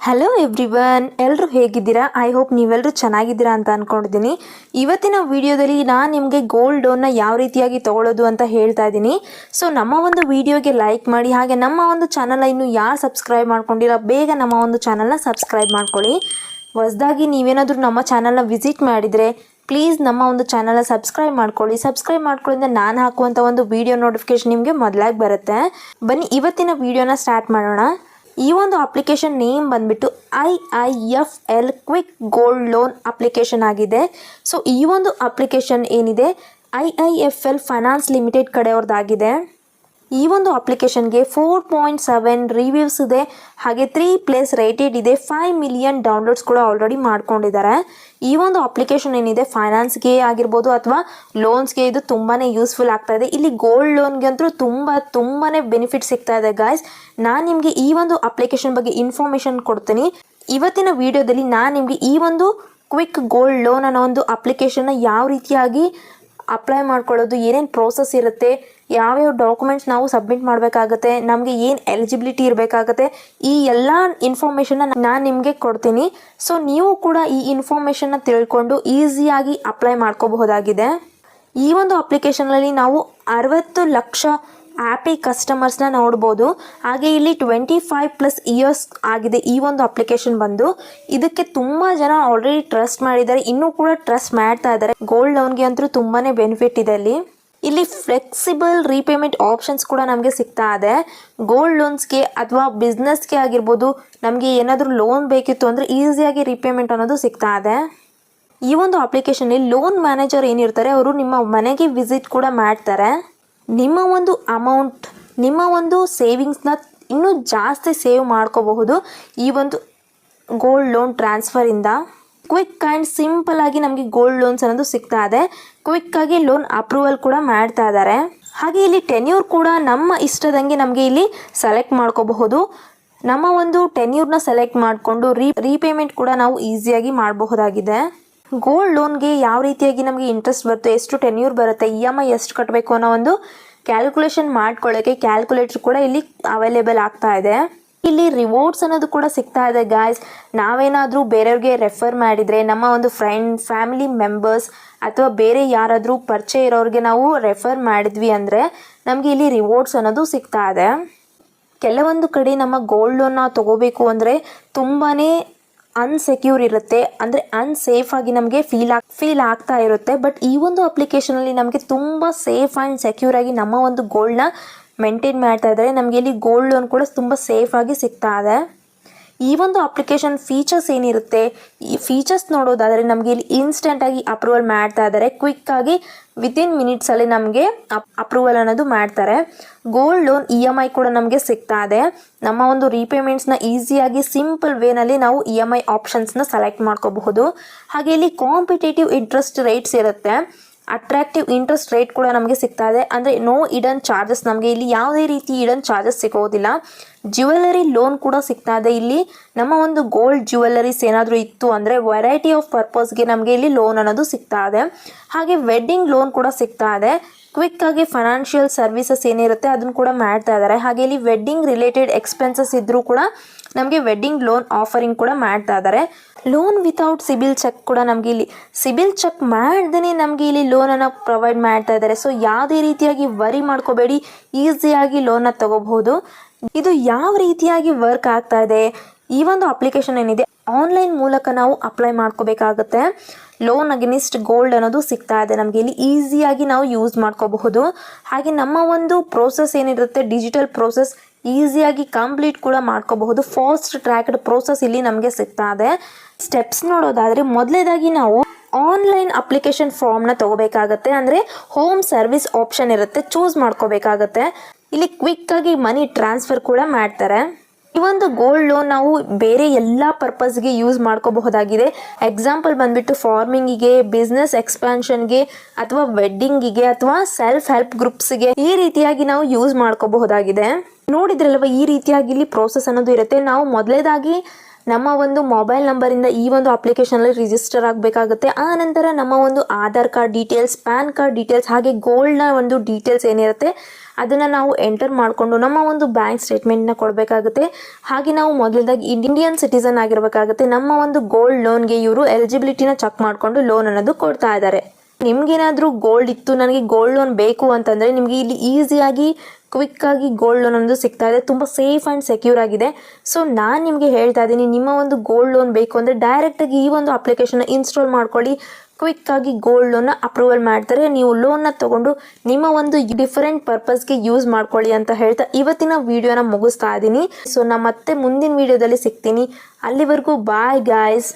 Hello everyone, ಎಲ್ಲರೂ ಹೇಗಿದ್ದೀರಾ? I hope ನೀವೆಲ್ಲರೂ ಚೆನ್ನಾಗಿದ್ದೀರಾ ಅಂತ ಅಂದ್ಕೊಂಡಿದ್ದೀನಿ. ಇವತ್ತಿನ ವಿಡಿಯೋದಲ್ಲಿ ನಾನು ನಿಮಗೆ ಗೋಲ್ಡ್ ಲೋನ್ನ ಯಾವ ರೀತಿಯಾಗಿ ತೊಗೊಳ್ಳೋದು ಅಂತ ಹೇಳ್ತಾ ಇದ್ದೀನಿ. ಸೊ ನಮ್ಮ ಒಂದು ವಿಡಿಯೋಗೆ ಲೈಕ್ ಮಾಡಿ, ಹಾಗೆ ನಮ್ಮ ಒಂದು ಚಾನಲ್ನ ಇನ್ನೂ ಯಾರು ಸಬ್ಸ್ಕ್ರೈಬ್ ಮಾಡ್ಕೊಂಡಿಲ್ಲ ಬೇಗ ನಮ್ಮ ಒಂದು ಚಾನಲ್ನ ಸಬ್ಸ್ಕ್ರೈಬ್ ಮಾಡ್ಕೊಳ್ಳಿ. ಹೊಸದಾಗಿ ನೀವೇನಾದರೂ ನಮ್ಮ ಚಾನಲ್ನ ವಿಸಿಟ್ ಮಾಡಿದರೆ ಪ್ಲೀಸ್ ನಮ್ಮ ಒಂದು ಚಾನಲ್ನ ಸಬ್ಸ್ಕ್ರೈಬ್ ಮಾಡ್ಕೊಳ್ಳಿ. ಸಬ್ಸ್ಕ್ರೈಬ್ ಮಾಡ್ಕೊಳ್ಳೋದ್ರಿಂದ ನಾನು ಹಾಕುವಂಥ ಒಂದು ವಿಡಿಯೋ ನೋಟಿಫಿಕೇಶನ್ ನಿಮಗೆ ಮೊದಲಾಗಿ ಬರುತ್ತೆ. ಬನ್ನಿ ಇವತ್ತಿನ ವಿಡಿಯೋನ ಸ್ಟಾರ್ಟ್ ಮಾಡೋಣ. ಈ ಒಂದು ಅಪ್ಲಿಕೇಶನ್ ನೇಮ್ ಬಂದ್ಬಿಟ್ಟು IIFL quick gold loan application ಆಗಿದೆ. ಸೊ ಈ ಒಂದು ಅಪ್ಲಿಕೇಶನ್ ಏನಿದೆ IIFL ಫೈನಾನ್ಸ್ ಲಿಮಿಟೆಡ್ ಕಡೆಯವ್ರದ್ದಾಗಿದೆ. ಈ ಒಂದು ಅಪ್ಲಿಕೇಶನ್ಗೆ 4.7 ರಿವ್ಯೂಸ್ ಇದೆ, ಹಾಗೆ 3+ ರೇಟೆಡ್ ಇದೆ. 5 ಮಿಲಿಯನ್ ಡೌನ್ಲೋಡ್ಸ್ ಕೂಡ ಆಲ್ರೆಡಿ ಮಾಡ್ಕೊಂಡಿದ್ದಾರೆ. ಈ ಒಂದು ಅಪ್ಲಿಕೇಶನ್ ಏನಿದೆ ಫೈನಾನ್ಸ್ಗೆ ಆಗಿರ್ಬೋದು ಅಥವಾ ಲೋನ್ಸ್ಗೆ ಇದು ತುಂಬಾ ಯೂಸ್ಫುಲ್ ಆಗ್ತಾ ಇದೆ. ಇಲ್ಲಿ ಗೋಲ್ಡ್ ಲೋನ್ಗೆ ಅಂತೂ ತುಂಬಾ ಬೆನಿಫಿಟ್ ಸಿಗ್ತಾ ಇದೆ ಗಾಯ್ಸ್. ನಾನು ನಿಮಗೆ ಈ ಒಂದು ಅಪ್ಲಿಕೇಶನ್ ಬಗ್ಗೆ ಇನ್ಫಾರ್ಮೇಷನ್ ಕೊಡ್ತೀನಿ. ಇವತ್ತಿನ ವಿಡಿಯೋದಲ್ಲಿ ನಾನು ನಿಮಗೆ ಈ ಒಂದು ಕ್ವಿಕ್ ಗೋಲ್ಡ್ ಲೋನ್ ಅನ್ನೋ ಒಂದು ಅಪ್ಲಿಕೇಶನ್ನ ಯಾವ ರೀತಿಯಾಗಿ ಅಪ್ಲೈ ಮಾಡ್ಕೊಳ್ಳೋದು, ಏನೇನು ಪ್ರೋಸೆಸ್ ಇರುತ್ತೆ, ಯಾವ್ಯಾವ ಡಾಕ್ಯುಮೆಂಟ್ಸ್ ನಾವು ಸಬ್ಮಿಟ್ ಮಾಡಬೇಕಾಗತ್ತೆ, ನಮಗೆ ಏನು ಎಲಿಜಿಬಿಲಿಟಿ ಇರಬೇಕಾಗತ್ತೆ, ಈ ಎಲ್ಲ ಇನ್ಫಾರ್ಮೇಷನ್ನ ನಾನು ನಿಮಗೆ ಕೊಡ್ತೀನಿ. ಸೊ ನೀವು ಕೂಡ ಈ ಇನ್ಫಾರ್ಮೇಷನ್ನ ತಿಳ್ಕೊಂಡು ಈಸಿಯಾಗಿ ಅಪ್ಲೈ ಮಾಡ್ಕೋಬಹುದಾಗಿದೆ. ಈ ಒಂದು ಅಪ್ಲಿಕೇಶನಲ್ಲಿ ನಾವು 60 ಲಕ್ಷ ಹ್ಯಾಪಿ ಕಸ್ಟಮರ್ಸ್ನ ನೋಡ್ಬೋದು. ಹಾಗೆ ಇಲ್ಲಿ 25+ ಇಯರ್ಸ್ ಆಗಿದೆ ಈ ಒಂದು ಅಪ್ಲಿಕೇಶನ್ ಬಂದು. ಇದಕ್ಕೆ ತುಂಬ ಜನ ಆಲ್ರೆಡಿ ಟ್ರಸ್ಟ್ ಮಾಡಿದ್ದಾರೆ, ಇನ್ನೂ ಕೂಡ ಟ್ರಸ್ಟ್ ಮಾಡ್ತಾ ಇದ್ದಾರೆ. ಗೋಲ್ಡ್ ಲೋನ್ಗೆ ಅಂತೂ ತುಂಬಾ ಬೆನಿಫಿಟ್ ಇದೆ. ಇಲ್ಲಿ ಫ್ಲೆಕ್ಸಿಬಲ್ ರೀಪೇಮೆಂಟ್ ಆಪ್ಷನ್ಸ್ ಕೂಡ ನಮಗೆ ಸಿಗ್ತಾ ಇದೆ. ಗೋಲ್ಡ್ ಲೋನ್ಸ್ಗೆ ಅಥವಾ ಬಿಸ್ನೆಸ್ಗೆ ಆಗಿರ್ಬೋದು, ನಮಗೆ ಏನಾದರೂ ಲೋನ್ ಬೇಕಿತ್ತು ಅಂದರೆ ಈಸಿಯಾಗಿ ರೀಪೇಮೆಂಟ್ ಅನ್ನೋದು ಸಿಗ್ತಾ ಇದೆ. ಈ ಒಂದು ಅಪ್ಲಿಕೇಶನಲ್ಲಿ ಲೋನ್ ಮ್ಯಾನೇಜರ್ ಏನಿರ್ತಾರೆ ಅವರು ನಿಮ್ಮ ಮನೆಗೆ ವಿಸಿಟ್ ಕೂಡ ಮಾಡ್ತಾರೆ. ನಿಮ್ಮ ಒಂದು ಅಮೌಂಟ್, ನಿಮ್ಮ ಒಂದು ಸೇವಿಂಗ್ಸ್ನ ಇನ್ನೂ ಜಾಸ್ತಿ ಸೇವ್ ಮಾಡ್ಕೋಬಹುದು ಈ ಒಂದು ಗೋಲ್ಡ್ ಲೋನ್ ಟ್ರಾನ್ಸ್ಫರಿಂದ. ಕ್ವಿಕ್ ಆ್ಯಂಡ್ ಸಿಂಪಲ್ ಆಗಿ ನಮಗೆ ಗೋಲ್ಡ್ ಲೋನ್ಸ್ ಅನ್ನೋದು ಸಿಗ್ತಾ ಇದೆ. ಕ್ವಿಕ್ ಆಗಿ ಲೋನ್ ಅಪ್ರೂವಲ್ ಕೂಡ ಮಾಡ್ತಾ ಇದ್ದಾರೆ. ಹಾಗೆ ಇಲ್ಲಿ ಟೆನ್ಯೂರ್ ಕೂಡ ನಮ್ಮ ಇಷ್ಟದಂಗೆ ನಮಗೆ ಇಲ್ಲಿ ಸೆಲೆಕ್ಟ್ ಮಾಡ್ಕೋಬಹುದು. ನಮ್ಮ ಒಂದು ಟೆನ್ಯೂರ್ನ ಸೆಲೆಕ್ಟ್ ಮಾಡಿಕೊಂಡು ರೀಪೇಮೆಂಟ್ ಕೂಡ ನಾವು ಈಸಿಯಾಗಿ ಮಾಡಬಹುದಾಗಿದೆ. ಗೋಲ್ಡ್ ಲೋನ್ಗೆ ಯಾವ ರೀತಿಯಾಗಿ ನಮಗೆ ಇಂಟ್ರೆಸ್ಟ್ ಬರುತ್ತೆ, ಎಷ್ಟು ಟೆನ್ಯೂರ್ ಬರುತ್ತೆ, EMI ಎಷ್ಟು ಕಟ್ಟಬೇಕು ಅನ್ನೋ ಒಂದು ಕ್ಯಾಲ್ಕುಲೇಷನ್ ಮಾಡ್ಕೊಳ್ಳೋಕ್ಕೆ ಕ್ಯಾಲ್ಕುಲೇಟರ್ ಕೂಡ ಇಲ್ಲಿ ಅವೈಲೇಬಲ್ ಆಗ್ತಾ ಇದೆ. ಇಲ್ಲಿ ರಿವಾರ್ಡ್ಸ್ ಅನ್ನೋದು ಕೂಡ ಸಿಗ್ತಾ ಇದೆ ಗಾಯ್ಸ್. ನಾವೇನಾದರೂ ಬೇರೆಯವ್ರಿಗೆ ರೆಫರ್ ಮಾಡಿದರೆ, ನಮ್ಮ ಒಂದು ಫ್ಯಾಮಿಲಿ ಮೆಂಬರ್ಸ್ ಅಥವಾ ಬೇರೆ ಯಾರಾದರೂ ಪರಿಚಯ ಇರೋರಿಗೆ ನಾವು ರೆಫರ್ ಮಾಡಿದ್ವಿ ಅಂದರೆ ನಮಗೆ ಇಲ್ಲಿ ರಿವಾರ್ಡ್ಸ್ ಅನ್ನೋದು ಸಿಗ್ತಾ ಇದೆ. ಕೆಲವೊಂದು ಕಡೆ ನಮ್ಮ ಗೋಲ್ಡ್ ಲೋನ್ನ ತೊಗೋಬೇಕು ಅಂದರೆ ತುಂಬಾ ಅನ್ಸೆಕ್ಯೂರ್ ಇರುತ್ತೆ, ಅಂದರೆ ಅನ್ಸೇಫ್ ಆಗಿ ನಮಗೆ ಫೀಲ್ ಆಗ್ತಾ ಇರುತ್ತೆ. ಬಟ್ ಈ ಒಂದು ಅಪ್ಲಿಕೇಶನಲ್ಲಿ ನಮಗೆ ತುಂಬ ಸೇಫ್ ಆ್ಯಂಡ್ ಸೆಕ್ಯೂರ್ ಆಗಿ ನಮ್ಮ ಒಂದು ಗೋಲ್ಡ್ನ ಮೇಂಟೈನ್ ಮಾಡ್ತಾ ಇದ್ದಾರೆ. ನಮಗೆ ಇಲ್ಲಿ ಗೋಲ್ಡ್ ಲೋನ್ ಕೂಡ ತುಂಬ ಸೇಫ್ ಆಗಿ ಸಿಗ್ತಾ ಇದೆ. ಈ ಒಂದು ಅಪ್ಲಿಕೇಶನ್ ಫೀಚರ್ಸ್ ಏನಿರುತ್ತೆ, ಈ ಫೀಚರ್ಸ್ ನೋಡೋದಾದರೆ ನಮಗೆ ಇಲ್ಲಿ ಇನ್ಸ್ಟೆಂಟಾಗಿ ಅಪ್ರೂವಲ್ ಮಾಡ್ತಾ ಇದ್ದಾರೆ. ಕ್ವಿಕ್ಕಾಗಿ ವಿತಿನ್ ಮಿನಿಟ್ಸಲ್ಲಿ ನಮಗೆ ಅಪ್ರೂವಲ್ ಅನ್ನೋದು ಮಾಡ್ತಾರೆ. ಗೋಲ್ಡ್ ಲೋನ್ EMI ಕೂಡ ನಮಗೆ ಸಿಗ್ತಾ ಇದೆ. ನಮ್ಮ ಒಂದು ರೀಪೇಮೆಂಟ್ಸ್ನ ಈಸಿಯಾಗಿ ಸಿಂಪಲ್ ವೇನಲ್ಲಿ ನಾವು EMI ಆಪ್ಷನ್ಸ್ನ ಸೆಲೆಕ್ಟ್ ಮಾಡ್ಕೋಬಹುದು. ಹಾಗೆ ಇಲ್ಲಿ ಕಾಂಪಿಟೇಟಿವ್ ಇಂಟ್ರೆಸ್ಟ್ ರೇಟ್ಸ್ ಇರುತ್ತೆ, ಅಟ್ರಾಕ್ಟಿವ್ ಇಂಟ್ರೆಸ್ಟ್ ರೇಟ್ ಕೂಡ ನಮಗೆ ಸಿಗ್ತಾ ಇದೆ. ಅಂದರೆ ನೋ ಇಡನ್ ಚಾರ್ಜಸ್, ನಮಗೆ ಇಲ್ಲಿ ಯಾವುದೇ ರೀತಿ ಇಡನ್ ಚಾರ್ಜಸ್ ಸಿಗೋದಿಲ್ಲ. ಜ್ಯುವೆಲ್ಲರಿ ಲೋನ್ ಕೂಡ ಸಿಗ್ತಾ ಇದೆ. ಇಲ್ಲಿ ನಮ್ಮ ಒಂದು ಗೋಲ್ಡ್ ಜ್ಯುವೆಲ್ಲರೀಸ್ ಏನಾದರೂ ಇತ್ತು ಅಂದರೆ ವೆರೈಟಿ ಆಫ್ ಪರ್ಪಸ್ಗೆ ನಮಗೆ ಇಲ್ಲಿ ಲೋನ್ ಅನ್ನೋದು ಸಿಗ್ತಾ ಇದೆ. ಹಾಗೆ ವೆಡ್ಡಿಂಗ್ ಲೋನ್ ಕೂಡ ಸಿಗ್ತಾ ಇದೆ. ಕ್ವಿಕ್ ಆಗಿ ಫೈನಾನ್ಷಿಯಲ್ ಸರ್ವಿಸಸ್ ಏನಿರುತ್ತೆ ಅದನ್ನು ಕೂಡ ಮಾಡ್ತಾ ಇದ್ದಾರೆ. ಹಾಗೆ ಇಲ್ಲಿ ವೆಡ್ಡಿಂಗ್ ರಿಲೇಟೆಡ್ ಎಕ್ಸ್ಪೆನ್ಸಸ್ ಇದ್ದರೂ ಕೂಡ ನಮಗೆ ವೆಡ್ಡಿಂಗ್ ಲೋನ್ ಆಫರಿಂಗ್ ಕೂಡ ಮಾಡ್ತಾ ಇದ್ದಾರೆ. ಲೋನ್ ವಿತೌಟ್ ಸಿಬಿಲ್ ಚೆಕ್ ಕೂಡ ನಮಗೆ ಇಲ್ಲಿ ಸಿಬಿಲ್ ಚೆಕ್ ಮಾಡ್ದೇ ನಮಗೆ ಇಲ್ಲಿ ಲೋನನ್ನು ಪ್ರೊವೈಡ್ ಮಾಡ್ತಾ ಇದ್ದಾರೆ. ಸೊ ಯಾವುದೇ ರೀತಿಯಾಗಿ ವರಿ ಮಾಡ್ಕೋಬೇಡಿ, ಈಸಿಯಾಗಿ ಲೋನ್ನ ತಗೋಬಹುದು. ಇದು ಯಾವ ರೀತಿಯಾಗಿ ವರ್ಕ್ ಆಗ್ತಾ ಇದೆ, ಈ ಒಂದು ಅಪ್ಲಿಕೇಶನ್ ಏನಿದೆ ಆನ್ಲೈನ್ ಮೂಲಕ ನಾವು ಅಪ್ಲೈ ಮಾಡ್ಕೋಬೇಕಾಗುತ್ತೆ. ಲೋನ್ ಅಗೇನಿಸ್ಟ್ ಗೋಲ್ಡ್ ಅನ್ನೋದು ಸಿಗ್ತಾ ಇದೆ ನಮಗೆ ಇಲ್ಲಿ ಈಸಿಯಾಗಿ ನಾವು ಯೂಸ್ ಮಾಡ್ಕೋಬಹುದು. ಹಾಗೆ ನಮ್ಮ ಒಂದು ಪ್ರೋಸೆಸ್ ಏನಿರುತ್ತೆ ಡಿಜಿಟಲ್ ಪ್ರೋಸೆಸ್ ಈಸಿಯಾಗಿ ಕಂಪ್ಲೀಟ್ ಕೂಡ ಮಾಡ್ಕೋಬಹುದು. ಫಾಸ್ಟ್ ಟ್ರ್ಯಾಕ್ಡ್ ಪ್ರೋಸೆಸ್ ಇಲ್ಲಿ ನಮಗೆ ಸಿಗ್ತಾ ಇದೆ. ಸ್ಟೆಪ್ಸ್ ನೋಡೋದಾದರೆ ಮೊದಲೇದಾಗಿ ನಾವು ಆನ್ಲೈನ್ ಅಪ್ಲಿಕೇಶನ್ ಫಾರ್ಮ್ನ ತಗೋಬೇಕಾಗತ್ತೆ. ಅಂದರೆ ಹೋಮ್ ಸರ್ವಿಸ್ ಆಪ್ಷನ್ ಇರುತ್ತೆ, ಚೂಸ್ ಮಾಡ್ಕೋಬೇಕಾಗತ್ತೆ. ಇಲ್ಲಿ ಕ್ವಿಕ್ಕಾಗಿ ಮನಿ ಟ್ರಾನ್ಸ್ಫರ್ ಕೂಡ ಮಾಡ್ತಾರೆ. ಈ ಒಂದು ಗೋಲ್ಡ್ ಲೋನ್ ನಾವು ಬೇರೆ ಎಲ್ಲ ಪರ್ಪಸ್ಗೆ ಯೂಸ್ ಮಾಡ್ಕೋಬಹುದಾಗಿದೆ. ಎಕ್ಸಾಂಪಲ್ ಬಂದ್ಬಿಟ್ಟು ಫಾರ್ಮಿಂಗಿಗೆ, ಬಿಸ್ನೆಸ್ ಎಕ್ಸ್ಪಾನ್ಷನ್ಗೆ, ಅಥವಾ ವೆಡ್ಡಿಂಗಿಗೆ, ಅಥವಾ ಸೆಲ್ಫ್ ಹೆಲ್ಪ್ ಗ್ರೂಪ್ಸ್ಗೆ ಈ ರೀತಿಯಾಗಿ ನಾವು ಯೂಸ್ ಮಾಡ್ಕೋಬಹುದಾಗಿದೆ. ನೋಡಿದ್ರಲ್ವ ಈ ರೀತಿಯಾಗಿ ಇಲ್ಲಿ ಪ್ರೋಸೆಸ್ ಅನ್ನೋದು ಇರುತ್ತೆ. ನಾವು ಮೊದಲೇದಾಗಿ ನಮ್ಮ ಒಂದು ಮೊಬೈಲ್ ನಂಬರಿಂದ ಈ ಒಂದು ಅಪ್ಲಿಕೇಶನಲ್ಲಿ ರಿಜಿಸ್ಟರ್ ಆಗಬೇಕಾಗುತ್ತೆ. ಆ ನಂತರ ನಮ್ಮ ಒಂದು Aadhaar card details, PAN card details, ಹಾಗೆ ಗೋಲ್ಡ್ನ ಒಂದು ಡೀಟೇಲ್ಸ್ ಏನಿರುತ್ತೆ ಅದನ್ನು ನಾವು ಎಂಟರ್ ಮಾಡಿಕೊಂಡು ನಮ್ಮ ಒಂದು ಬ್ಯಾಂಕ್ ಸ್ಟೇಟ್ಮೆಂಟ್ನ ಕೊಡಬೇಕಾಗುತ್ತೆ. ಹಾಗೆ ನಾವು ಮೊದಲದಾಗಿ ಇಂಡಿಯನ್ ಸಿಟಿಸನ್ ಆಗಿರಬೇಕಾಗುತ್ತೆ. ನಮ್ಮ ಒಂದು ಗೋಲ್ಡ್ ಲೋನ್ಗೆ ಇವರು ಎಲಿಜಿಬಿಲಿಟಿನ ಚೆಕ್ ಮಾಡಿಕೊಂಡು ಲೋನ್ ಅನ್ನೋದು ಕೊಡ್ತಾ ಇದ್ದಾರೆ. ನಿಮ್ಗೇನಾದರೂ ಗೋಲ್ಡ್ ಇತ್ತು, ನನಗೆ ಗೋಲ್ಡ್ ಲೋನ್ ಬೇಕು ಅಂತಂದರೆ ನಿಮಗೆ ಇಲ್ಲಿ ಈಸಿಯಾಗಿ ಕ್ವಿಕ್ಕಾಗಿ ಗೋಲ್ಡ್ ಲೋನ್ ಅನ್ನೋದು ಸಿಗ್ತಾ ಇದೆ. ತುಂಬ ಸೇಫ್ ಆ್ಯಂಡ್ ಸೆಕ್ಯೂರ್ ಆಗಿದೆ. ಸೊ ನಾನು ನಿಮಗೆ ಹೇಳ್ತಾ ಇದ್ದೀನಿ, ನಿಮ್ಮ ಒಂದು ಗೋಲ್ಡ್ ಲೋನ್ ಬೇಕು ಅಂದರೆ ಡೈರೆಕ್ಟಾಗಿ ಈ ಒಂದು ಅಪ್ಲಿಕೇಶನ್ನ ಇನ್ಸ್ಟಾಲ್ ಮಾಡ್ಕೊಳ್ಳಿ. ಕ್ವಿಕ್ಕಾಗಿ ಗೋಲ್ಡ್ ಲೋನ್ನ ಅಪ್ರೂವಲ್ ಮಾಡ್ತಾರೆ. ನೀವು ಲೋನ್ನ ತೊಗೊಂಡು ನಿಮ್ಮ ಒಂದು ಡಿಫರೆಂಟ್ ಪರ್ಪಸ್ಗೆ ಯೂಸ್ ಮಾಡ್ಕೊಳ್ಳಿ ಅಂತ ಹೇಳ್ತಾ ಇವತ್ತಿನ ವಿಡಿಯೋನ ಮುಗಿಸ್ತಾ ಇದ್ದೀನಿ. ಸೊ ನಾನು ಮತ್ತೆ ಮುಂದಿನ ವಿಡಿಯೋದಲ್ಲಿ ಸಿಗ್ತೀನಿ. ಅಲ್ಲಿವರೆಗೂ ಬಾಯ್ ಗಾಯ್ಸ್.